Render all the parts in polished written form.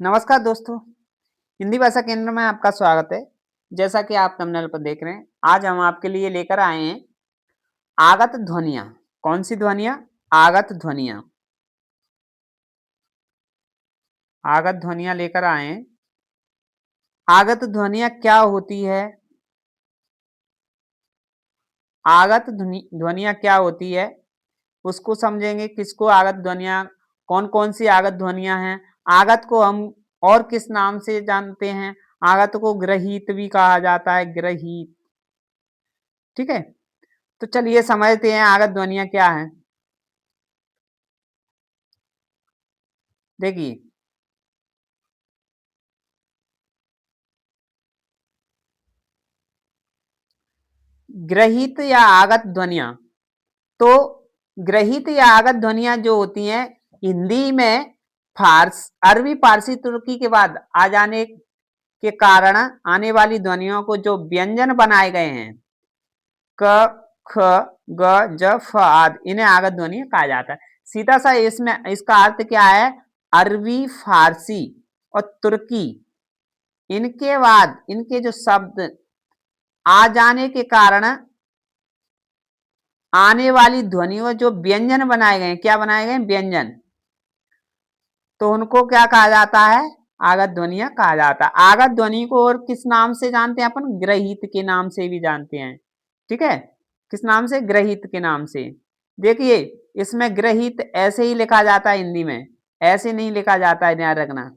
नमस्कार दोस्तों, हिंदी भाषा केंद्र में आपका स्वागत है। जैसा कि आप थंबनेल पर देख रहे हैं, आज हम आपके लिए लेकर आए हैं आगत ध्वनियाँ। कौन सी ध्वनियाँ? आगत ध्वनियाँ। आगत ध्वनियाँ लेकर आए हैं। आगत ध्वनियाँ क्या होती है? आगत ध्वनियाँ क्या होती है उसको समझेंगे। किसको आगत ध्वनियाँ, कौन कौन सी आगत ध्वनियाँ हैं? आगत को हम और किस नाम से जानते हैं? आगत को ग्रहित भी कहा जाता है, ग्रहित। ठीक है, तो चलिए समझते हैं आगत ध्वनियाँ क्या हैं। देखिए, ग्रहित या आगत ध्वनियाँ। तो ग्रहित या आगत ध्वनियाँ जो होती हैं हिंदी में अरबी फारसी तुर्की के बाद आ जाने के कारण आने वाली ध्वनियों को जो व्यंजन बनाए गए हैं क, ख, ग, ज, फ आदि, इन्हें आगत ध्वनि कहा जाता है। सीधा सा इसमें इसका अर्थ क्या है? अरबी फारसी और तुर्की, इनके बाद इनके जो शब्द आ जाने के कारण आने वाली ध्वनियों जो व्यंजन बनाए गए हैं, क्या बनाए गए हैं? व्यंजन। तो उनको क्या कहा जाता है? आगत ध्वनियां कहा जाता है। आगत ध्वनि को और किस नाम से जानते हैं अपन? ग्रहित के नाम से भी जानते हैं। ठीक है, किस नाम से? ग्रहित के नाम से। देखिए, इसमें ग्रहित ऐसे ही लिखा जाता है हिंदी में, ऐसे नहीं लिखा जाता है, ध्यान रखना।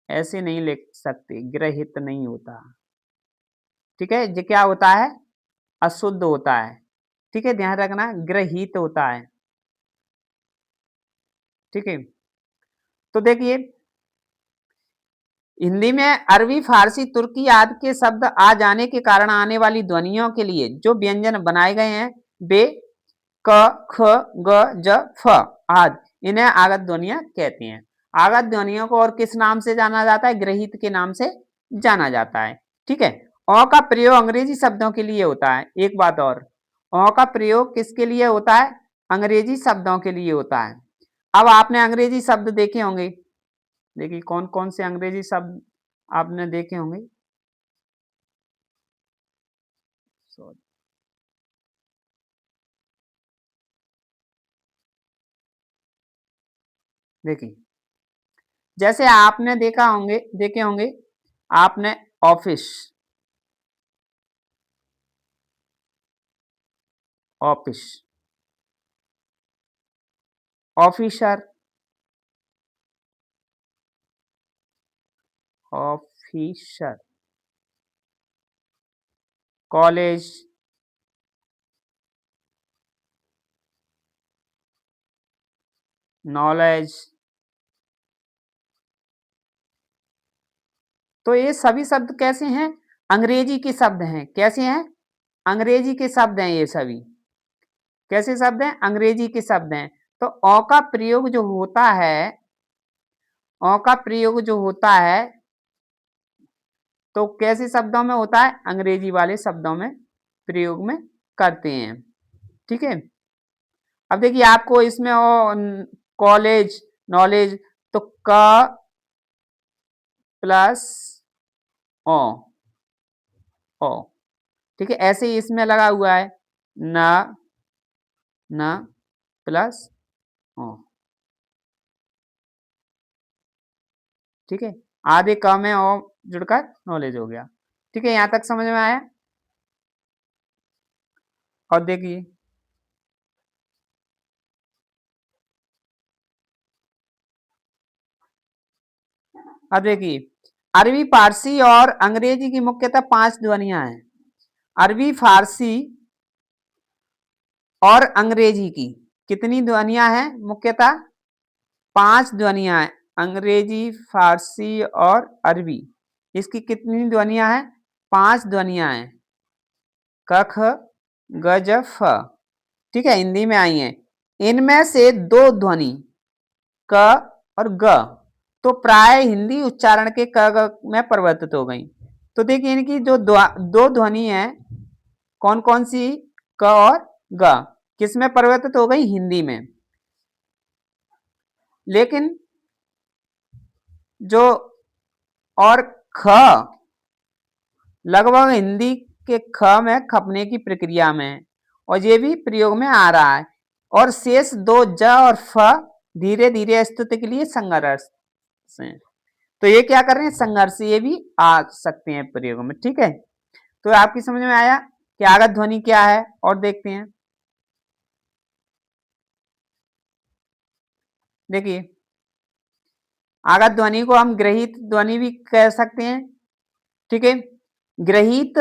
ऐसे नहीं लिख सकते, ग्रहित नहीं होता। ठीक है, ये क्या होता है? अशुद्ध होता है। ठीक है, ध्यान रखना, ग्रहित होता है। ठीक है, तो देखिए, हिंदी में अरबी फारसी तुर्की आदि के शब्द आ जाने के कारण आने वाली ध्वनियों के लिए जो व्यंजन बनाए गए हैं वे क, ख, ग, ज, फ आदि, इन्हें आगत ध्वनियां कहते हैं। आगत ध्वनियों को और किस नाम से जाना जाता है? ग्रहित के नाम से जाना जाता है। ठीक है, अ का प्रयोग अंग्रेजी शब्दों के लिए होता है। एक बात और, अ का प्रयोग किसके लिए होता है? अंग्रेजी शब्दों के लिए होता है। अब आपने अंग्रेजी शब्द देखे होंगे। देखिए, कौन कौन से अंग्रेजी शब्द आपने देखे होंगे। सॉरी, देखिए, जैसे आपने देखे होंगे आपने office, office, officer, officer, college, knowledge. तो ये सभी शब्द कैसे हैं? अंग्रेजी के शब्द हैं। कैसे हैं? अंग्रेजी के शब्द हैं ये सभी। कैसे शब्द हैं? अंग्रेजी के शब्द हैं। तो अ का प्रयोग जो होता है, अ का प्रयोग जो होता है तो कैसे शब्दों में होता है? अंग्रेजी वाले शब्दों में प्रयोग में करते हैं। ठीक है, अब देखिए आपको इसमें कॉलेज, नॉलेज, तो क प्लस ओ, ओ। ठीक है, ऐसे ही इसमें लगा हुआ है न, न प्लस ओ। ठीक है, आधे क में ओ जुड़कर नॉलेज हो गया। ठीक है, यहां तक समझ में आया? और देखिए, अब देखिए, अरबी फारसी और अंग्रेजी की मुख्यतः 5 ध्वनियां हैं। अरबी फारसी और अंग्रेजी की कितनी ध्वनियां हैं? मुख्यतः 5 ध्वनियां हैं। अंग्रेजी, फारसी और अरबी, इसकी कितनी ध्वनियां हैं? 5 ध्वनियां हैं। क, ख, ग, ज, फ। ठीक है, हिंदी में आई हैं। इनमें से 2 ध्वनि क और ग तो प्राय हिंदी उच्चारण के क ग में परिवर्तित हो गई। तो देखिए, इनकी जो 2 ध्वनि है, कौन कौन सी? क और ग, किस में परिवर्तित हो गई? हिंदी में। लेकिन जो और ख लगभग हिंदी के ख में खपने की प्रक्रिया में है और ये भी प्रयोग में आ रहा है। और शेष दो ज और फ धीरे धीरे अस्तित्व के लिए संघर्ष हैं। तो ये क्या कर रहे हैं, संघर्ष, ये भी आ सकते हैं प्रयोग में। ठीक है, तो आपकी समझ में आया कि आगत ध्वनि क्या है। और देखते हैं, देखिए आगत ध्वनि को हम ग्रहित ध्वनि भी कह सकते हैं। ठीक है, ग्रहित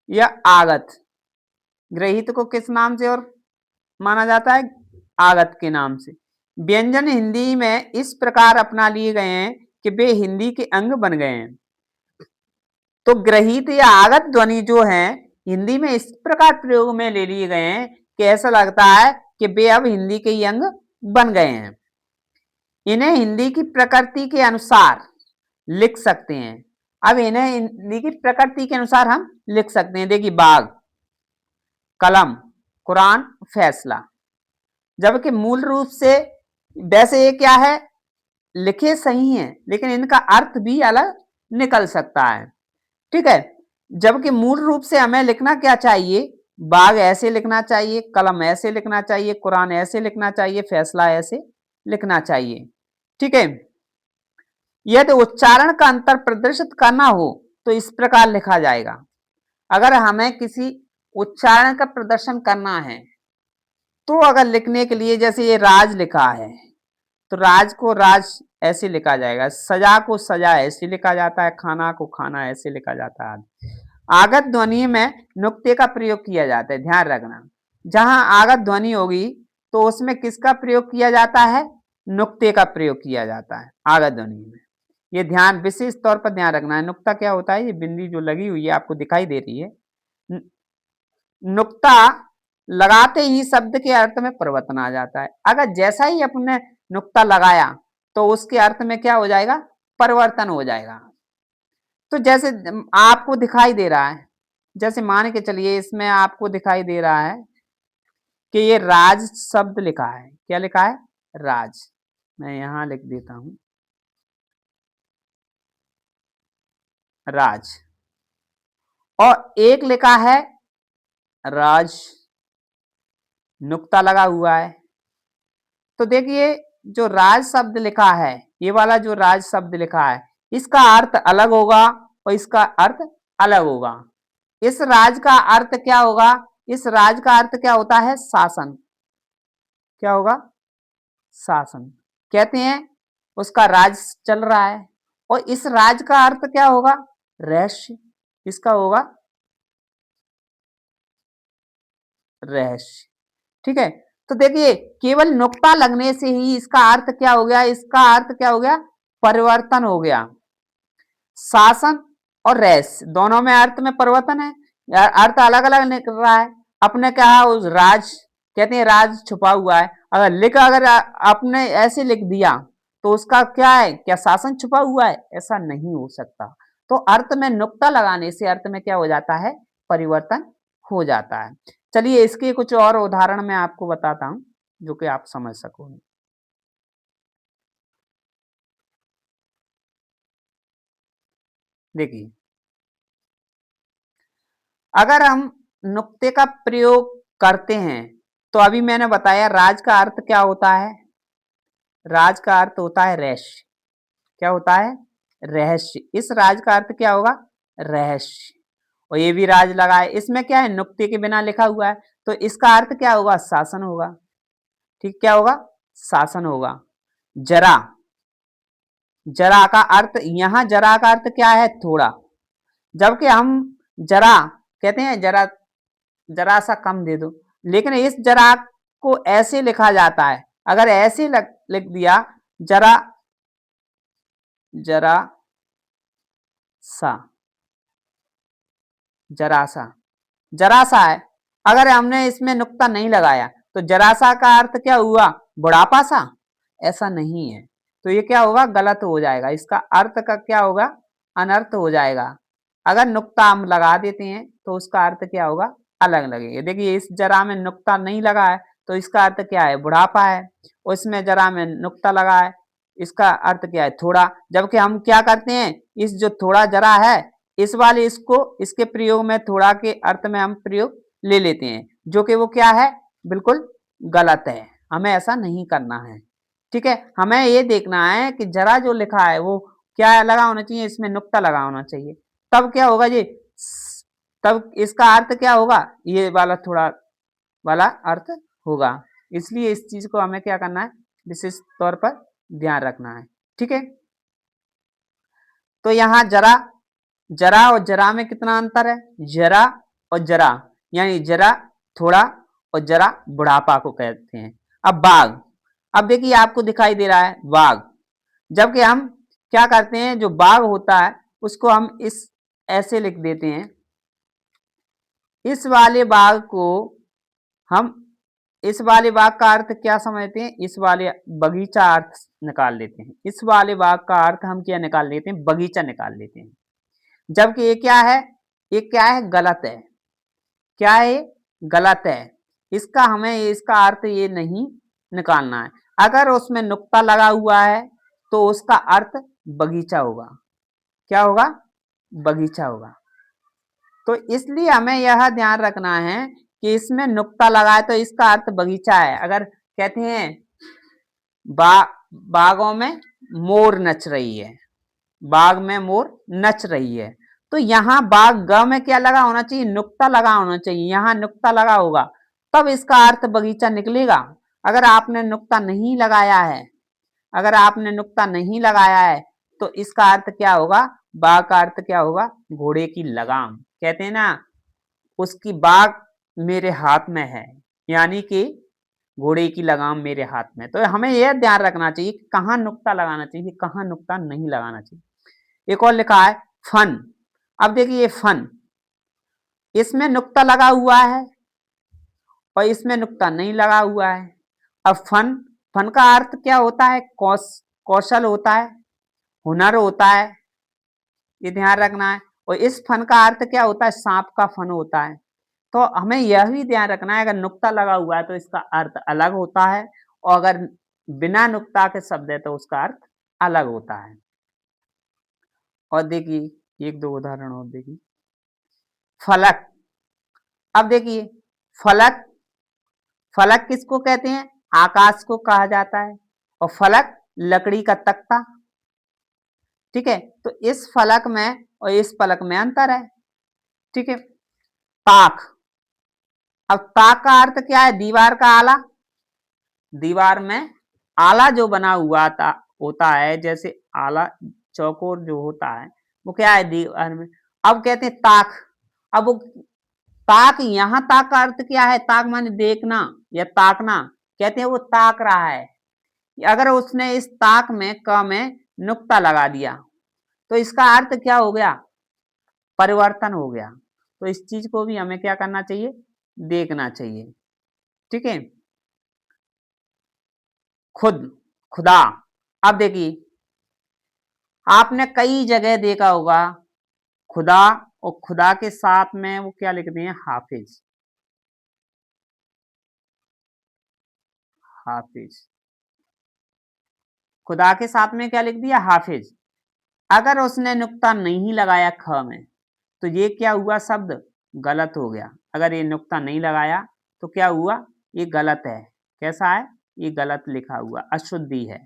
या आगत, ग्रहित को किस नाम से और माना जाता है, आगत के नाम से। व्यंजन हिंदी में इस प्रकार अपना लिए गए हैं कि वे हिंदी के अंग बन गए हैं। तो ग्रहित या आगत ध्वनि जो है हिंदी में इस प्रकार प्रयोग में ले लिए गए हैं कि ऐसा लगता है कि वे अब हिंदी के ही अंग बन गए हैं। इन्हें हिंदी की प्रकृति के अनुसार लिख सकते हैं। अब इन्हें हिंदी की प्रकृति के अनुसार हम लिख सकते हैं। देखिए बाघ, कलम, कुरान, फैसला। जबकि मूल रूप से वैसे ये क्या है, लिखे सही हैं लेकिन इनका अर्थ भी अलग निकल सकता है। ठीक है, जबकि मूल रूप से हमें लिखना क्या चाहिए, बाघ ऐसे लिखना चाहिए, कलम ऐसे लिखना चाहिए, कुरान ऐसे लिखना चाहिए, फैसला ऐसे लिखना चाहिए। ठीक है, यदि उच्चारण का अंतर प्रदर्शित करना हो तो इस प्रकार लिखा जाएगा। अगर हमें किसी उच्चारण का प्रदर्शन करना है तो अगर लिखने के लिए, जैसे ये राज लिखा है तो राज को राज ऐसे लिखा जाएगा, सजा को सजा ऐसे लिखा जाता है, खाना को खाना ऐसे लिखा जाता है। आगत ध्वनि में नुक्ते का प्रयोग किया जाता है, ध्यान रखना। जहां आगत ध्वनि होगी तो उसमें किसका प्रयोग किया जाता है, नुक्ते का प्रयोग किया जाता है आगत ध्वनि में। ये ध्यान, विशेष तौर पर ध्यान रखना है। नुक्ता क्या होता है, ये बिंदी जो लगी हुई है आपको दिखाई दे रही है, नुक्ता लगाते ही शब्द के अर्थ में परिवर्तन आ जाता है। अगर जैसा ही अपने नुक्ता लगाया तो उसके अर्थ में क्या हो जाएगा, परिवर्तन हो जाएगा। तो जैसे आपको दिखाई दे रहा है, जैसे मान के चलिए इसमें आपको दिखाई दे रहा है कि ये राज शब्द लिखा है। क्या लिखा है, राज। मैं यहां लिख देता हूं राज, और एक लिखा है राज, नुक्ता लगा हुआ है। तो देखिए जो राज शब्द लिखा है, ये वाला जो राज शब्द लिखा है, इसका अर्थ अलग होगा और इसका अर्थ अलग होगा। इस राज का अर्थ क्या होगा, इस राज का अर्थ क्या होता है, शासन। क्या होगा, शासन। कहते हैं उसका राज चल रहा है। और इस राज का अर्थ क्या होगा, रहस्य। इसका होगा रहस्य। ठीक है, तो देखिए केवल नुक्ता लगने से ही इसका अर्थ क्या हो गया, इसका अर्थ क्या हो गया, परिवर्तन हो गया। शासन और रहस्य दोनों में अर्थ में परिवर्तन है, अर्थ अलग अलग निकल रहा है। अपने कहा उस राज, कहते हैं राज छुपा हुआ है, अगर लिख, अगर आपने ऐसे लिख दिया तो उसका क्या है, क्या शासन छुपा हुआ है, ऐसा नहीं हो सकता। तो अर्थ में नुक्ता लगाने से अर्थ में क्या हो जाता है, परिवर्तन हो जाता है। चलिए इसके कुछ और उदाहरण मैं आपको बताता हूं जो कि आप समझ सकोगे। देखिए अगर हम नुक्ते का प्रयोग करते हैं तो अभी मैंने बताया राज का अर्थ क्या होता है, राज का अर्थ होता है रहस्य। क्या होता है, रहस्य। इस राज का अर्थ क्या होगा, रहस्य। और ये भी राज लगा है, इसमें क्या है, नुक्ते के बिना लिखा हुआ है, तो इसका अर्थ क्या होगा, शासन होगा। ठीक, क्या होगा, शासन होगा। जरा, जरा का अर्थ, यहां जरा का अर्थ क्या है, थोड़ा। जबकि हम जरा कहते हैं जरा, जरा सा कम दे दो, लेकिन इस जरा को ऐसे लिखा जाता है। अगर ऐसे लिख दिया जरा, जरा सा, जरा सा, जरा सा है। अगर हमने इसमें नुक्ता नहीं लगाया तो जरा सा का अर्थ क्या हुआ, बुढ़ापा सा, ऐसा नहीं है। तो ये क्या होगा, गलत हो जाएगा, इसका अर्थ का क्या होगा, अनर्थ हो जाएगा। अगर नुक्ता हम लगा देते हैं तो उसका अर्थ क्या होगा, अलग लगेगा। देखिए इस जरा में नुक्ता नहीं लगा है तो इसका अर्थ क्या है, बुढ़ापा है। उसमें जरा में नुक्ता लगा है, इसका अर्थ क्या है? थोड़ा। जबकि हम क्या करते हैं, इस जो थोड़ा जरा है, इस वाले इसको इसके प्रयोग में थोड़ा के अर्थ में हम प्रयोग ले लेते हैं, जो कि वो क्या है, बिल्कुल गलत है। हमें ऐसा नहीं करना है। ठीक है, हमें ये देखना है कि जरा जो लिखा है वो क्या लगा होना चाहिए, इसमें नुक्ता लगा होना चाहिए। तब क्या होगा जी, तब इसका अर्थ क्या होगा, ये वाला थोड़ा वाला अर्थ होगा। इसलिए इस चीज को हमें क्या करना है, विशेष तौर पर ध्यान रखना है। ठीक है, तो यहां जरा, जरा और जरा में कितना अंतर है, जरा और जरा, यानी जरा थोड़ा और जरा बुढ़ापा को कहते हैं। अब बाघ, अब देखिए आपको दिखाई दे रहा है बाघ, जबकि हम क्या करते हैं, जो बाघ होता है उसको हम इस ऐसे लिख देते हैं, इस वाले बाघ को हम, इस वाले बाघ का अर्थ क्या समझते हैं, इस वाले बगीचा अर्थ निकाल लेते हैं। इस वाले बाघ का अर्थ हम क्या निकाल लेते हैं, बगीचा निकाल लेते हैं। जबकि ये क्या है, ये क्या है, गलत है। क्या है, गलत है। इसका हमें इसका अर्थ ये नहीं निकालना है। अगर उसमें नुक्ता लगा हुआ है तो उसका अर्थ बगीचा होगा। क्या होगा, बगीचा होगा। तो इसलिए हमें यह ध्यान रखना है कि इसमें नुक्ता लगा है तो इसका अर्थ बगीचा है। अगर कहते हैं बागों में मोर नच रही है, बाग में मोर नच रही है, तो यहाँ बाग ग में क्या लगा होना चाहिए, नुक्ता लगा होना चाहिए। यहाँ नुक्ता लगा होगा तब इसका अर्थ बगीचा निकलेगा। अगर आपने नुक्ता नहीं लगाया है, अगर आपने नुक्ता नहीं लगाया है तो इसका अर्थ क्या होगा, बाघ का अर्थ क्या होगा, घोड़े की लगाम। कहते हैं ना, उसकी बाघ मेरे हाथ में है, यानी कि घोड़े की लगाम मेरे हाथ में। तो हमें यह ध्यान रखना चाहिए कि कहाँ नुक्ता लगाना चाहिए, कहाँ नुक्ता नहीं लगाना चाहिए। एक और लिखा है फन। अब देखिए फन, इसमें नुक्ता लगा हुआ है और इसमें नुक्ता नहीं लगा हुआ है। अब फन, फन का अर्थ क्या होता है, कौशल होता है, हुनर होता है, ये ध्यान रखना है। और इस फन का अर्थ क्या होता है, सांप का फन होता है। तो हमें यह भी ध्यान रखना है, अगर नुक्ता लगा हुआ है तो इसका अर्थ अलग होता है, और अगर बिना नुक्ता के शब्द है तो उसका अर्थ अलग होता है। और देखिए एक दो उदाहरण और देखिए, फलक। अब देखिए फलक, फलक किसको कहते हैं, आकाश को कहा जाता है, और फलक लकड़ी का तख्ता। ठीक है, तो इस फलक में और इस फलक में अंतर है। ठीक है, ताक। अब ताक का अर्थ क्या है, दीवार का आला। दीवार में आला जो बना हुआ था होता है, जैसे आला चौकोर जो होता है वो क्या है, दीवार में। अब कहते हैं ताक। अब वो ताक, यहां ताक का अर्थ क्या है, ताक माने देखना या ताकना। कहते हैं वो ताक रहा है। अगर उसने इस ताक में क में नुक्ता लगा दिया तो इसका अर्थ क्या हो गया, परिवर्तन हो गया। तो इस चीज को भी हमें क्या करना चाहिए, देखना चाहिए। ठीक है, खुद, खुदा। अब देखिए आपने कई जगह देखा होगा खुदा, और खुदा के साथ में वो क्या लिखते हैं, हाफिज। हाफिज, खुदा के साथ में क्या लिख दिया, हाफिज। अगर उसने नुक्ता नहीं लगाया ख में तो ये क्या हुआ, शब्द गलत हो गया। अगर ये नुक्ता नहीं लगाया तो क्या हुआ, ये गलत है। कैसा है, ये गलत लिखा हुआ, अशुद्धि है।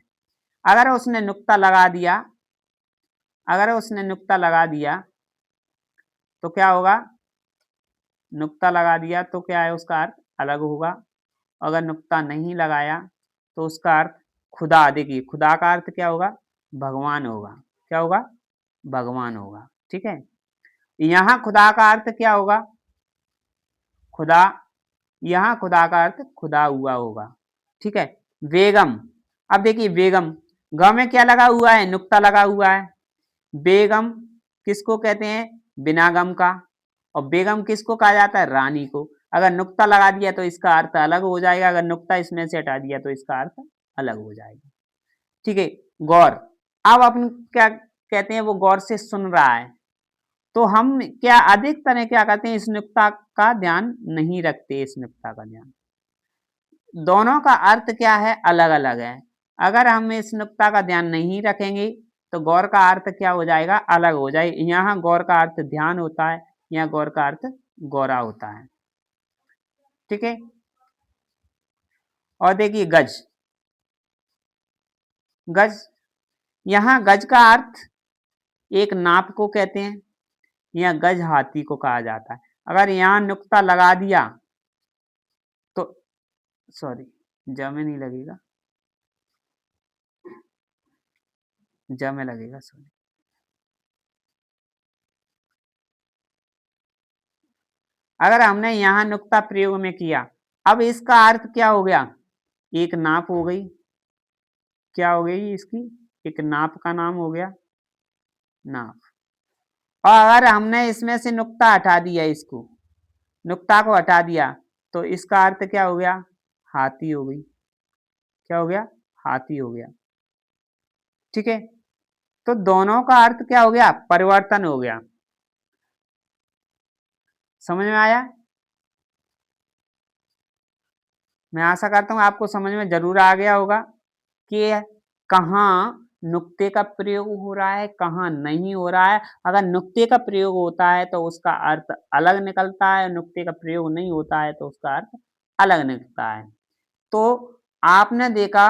अगर उसने नुक्ता लगा दिया, अगर उसने नुक्ता लगा दिया तो क्या होगा, नुक्ता लगा दिया तो क्या है, उसका अर्थ अलग होगा। अगर नुक्ता नहीं लगाया तो उसका अर्थ खुदा। देखिए खुदा का अर्थ क्या होगा, भगवान होगा। क्या होगा, भगवान होगा। ठीक है, यहाँ खुदा का अर्थ क्या होगा, खुदा, यहाँ खुदा का अर्थ खुदा हुआ होगा। ठीक है, बेगम। अब देखिए बेगम, ग में क्या लगा हुआ है, नुक्ता लगा हुआ है। बेगम किसको कहते हैं, बिना गम का। और बेगम किसको कहा जाता है, रानी को। अगर नुक्ता लगा दिया तो इसका अर्थ अलग हो जाएगा, अगर नुक्ता इसमें से हटा दिया तो इसका अर्थ अलग हो जाएगा। ठीक है, गौर। अब अपन क्या कहते हैं, वो गौर से सुन रहा है, तो हम क्या अधिक तरह क्या करते हैं, इस नुक्ता का ध्यान नहीं रखते। इस नुक्ता का ध्यान, दोनों का अर्थ क्या है, अलग अलग है। अगर हम इस नुक्ता का ध्यान नहीं रखेंगे तो गौर का अर्थ क्या हो जाएगा, अलग हो जाए। यहाँ गौर का अर्थ ध्यान होता है, यहाँ गौर का अर्थ गौरा होता है। ठीक है। और देखिए गज, गज, यहाँ गज का अर्थ एक नाप को कहते हैं, या गज हाथी को कहा जाता है। अगर यहाँ नुक्ता लगा दिया तो, सॉरी ज में नहीं लगेगा, ज में लगेगा, सॉरी। अगर हमने यहाँ नुक्ता प्रयोग में किया, अब इसका अर्थ क्या हो गया, एक नाप हो गई। क्या हो गई इसकी, एक नाप का नाम हो गया, नाप। और अगर हमने इसमें से नुक्ता हटा दिया, इसको नुक्ता को हटा दिया, तो इसका अर्थ क्या हो गया, हाथी हो गई। क्या हो गया, हाथी हो गया। ठीक है। तो दोनों का अर्थ क्या हो गया, परिवर्तन हो गया। समझ में आया? मैं आशा करता हूं आपको समझ में जरूर आ गया होगा कि कहाँ नुक्ते का प्रयोग हो रहा है, कहाँ नहीं हो रहा है। अगर नुक्ते का प्रयोग होता है तो उसका अर्थ अलग निकलता है, नुक्ते का प्रयोग नहीं होता है तो उसका अर्थ अलग निकलता है। तो आपने देखा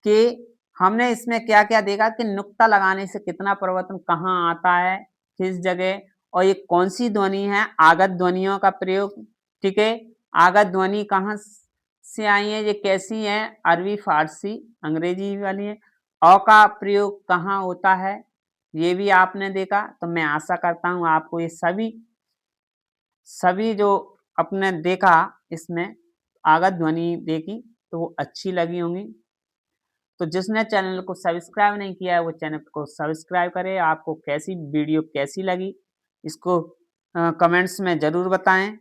कि हमने इसमें क्या क्या देखा कि नुक्ता लगाने से कितना परिवर्तन कहाँ आता है, किस जगह, और ये कौन सी ध्वनि है, आगत ध्वनियों का प्रयोग। ठीक है। आगत ध्वनि कहाँ से आई है, ये कैसी है, अरबी, फारसी, अंग्रेजी वाली है। अ का प्रयोग कहाँ होता है, ये भी आपने देखा। तो मैं आशा करता हूँ आपको ये सभी जो अपने देखा, इसमें आगत ध्वनि देखी तो वो अच्छी लगी होंगी। तो जिसने चैनल को सब्सक्राइब नहीं किया है वो चैनल को सब्सक्राइब करे। आपको कैसी वीडियो कैसी लगी इसको कमेंट्स में ज़रूर बताएं।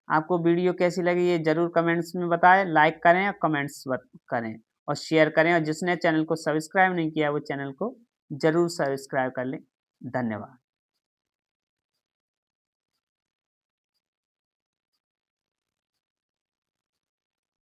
आपको वीडियो कैसी लगी ये ज़रूर कमेंट्स में बताएं। लाइक करें और कमेंट्स करें और शेयर करें। और जिसने चैनल को सब्सक्राइब नहीं किया वो चैनल को ज़रूर सब्सक्राइब कर लें। धन्यवाद।